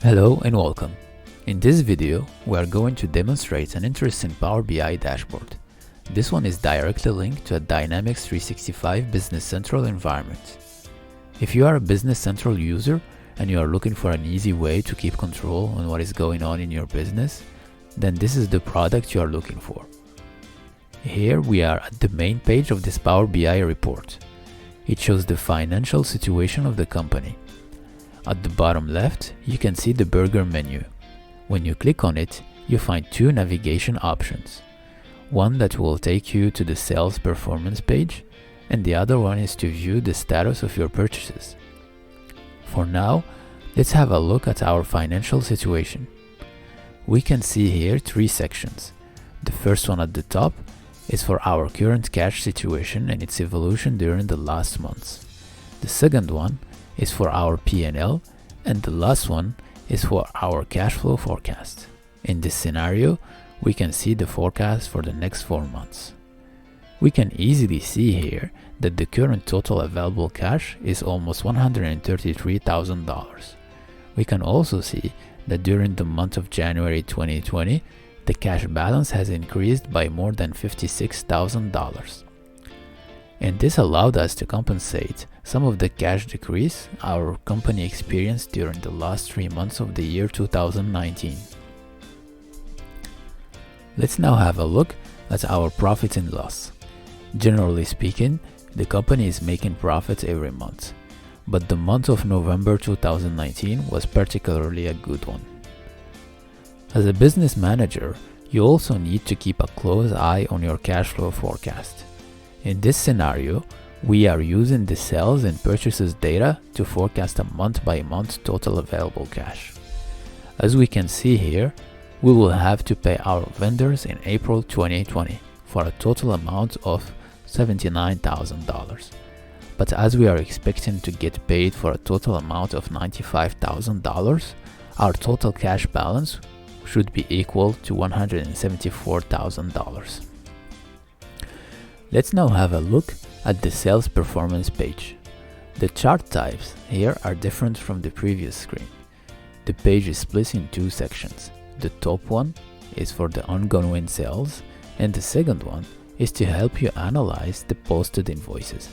Hello and welcome. In this video, we are going to demonstrate an interesting Power BI dashboard. This one is directly linked to a Dynamics 365 Business Central environment. If you are a Business Central user and you are looking for an easy way to keep control on what is going on in your business, then this is the product you are looking for. Here we are at the main page of this Power BI report. It shows the financial situation of the company. At the bottom left, you can see the burger menu. When you click on it, you find two navigation options. One that will take you to the sales performance page, and the other one is to view the status of your purchases. For now, let's have a look at our financial situation. We can see here three sections. The first one at the top is for our current cash situation and its evolution during the last months. The second one is for our P&L, and the last one is for our cash flow forecast. In this scenario, we can see the forecast for the next 4 months. We can easily see here that the current total available cash is almost $133,000. We can also see that during the month of January 2020, the cash balance has increased by more than $56,000. And this allowed us to compensate some of the cash decrease our company experienced during the last 3 months of the year 2019. Let's now have a look at our profit and loss. Generally speaking, the company is making profits every month, but the month of November 2019 was particularly a good one. As a business manager, you also need to keep a close eye on your cash flow forecast. In this scenario, we are using the sales and purchases data to forecast a month-by-month total available cash. As we can see here, we will have to pay our vendors in April 2020 for a total amount of $79,000. But as we are expecting to get paid for a total amount of $95,000, our total cash balance should be equal to $174,000. Let's now have a look at the sales performance page. The chart types here are different from the previous screen. The page is split in two sections. The top one is for the ongoing sales, and the second one is to help you analyze the posted invoices.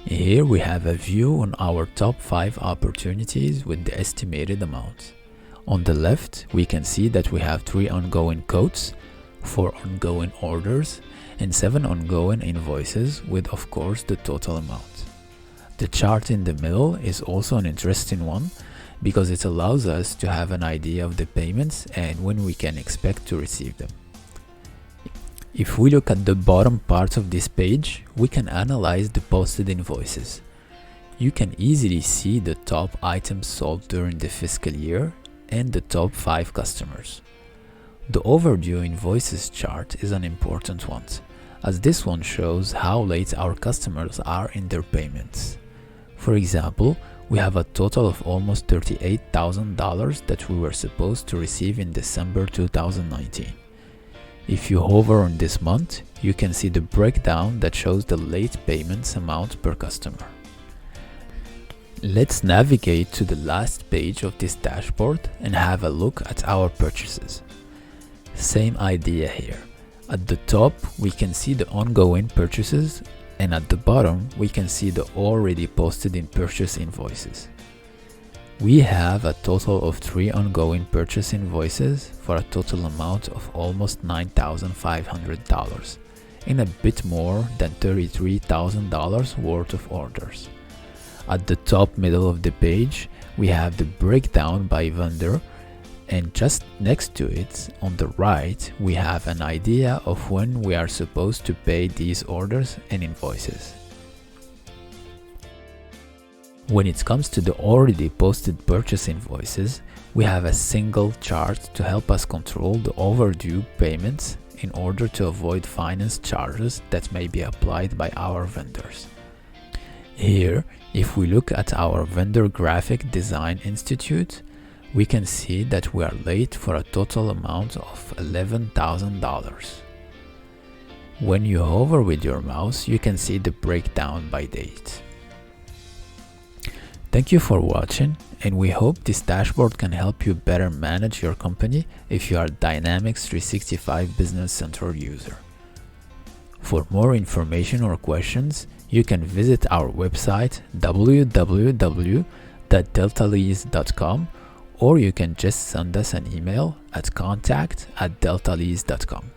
Here we have a view on our top 5 opportunities with the estimated amounts. On the left, we can see that we have 3 ongoing quotes, 4 ongoing orders, and 7 ongoing invoices with, of course, the total amount. The chart in the middle is also an interesting one because it allows us to have an idea of the payments and when we can expect to receive them. If we look at the bottom part of this page, we can analyze the posted invoices. You can easily see the top items sold during the fiscal year and the top 5 customers. The overdue invoices chart is an important one, as this one shows how late our customers are in their payments. For example, we have a total of almost $38,000 that we were supposed to receive in December 2019. If you hover on this month, you can see the breakdown that shows the late payments amount per customer. Let's navigate to the last page of this dashboard and have a look at our purchases. Same idea here. At the top, we can see the ongoing purchases, and at the bottom, we can see the already posted in purchase invoices. We have a total of 3 ongoing purchase invoices for a total amount of almost $9,500 and a bit more than $33,000 worth of orders. At the top middle of the page, we have the breakdown by vendor, and just next to it, on the right, we have an idea of when we are supposed to pay these orders and invoices. When it comes to the already posted purchase invoices, we have a single chart to help us control the overdue payments in order to avoid finance charges that may be applied by our vendors. Here, if we look at our Vendor Graphic Design Institute, we can see that we are late for a total amount of $11,000. When you hover with your mouse, you can see the breakdown by date. Thank you for watching, and we hope this dashboard can help you better manage your company if you are a Dynamics 365 Business Central user. For more information or questions, you can visit our website www.deltAlyz.com, or you can just send us an email at contact@deltAlyz.com.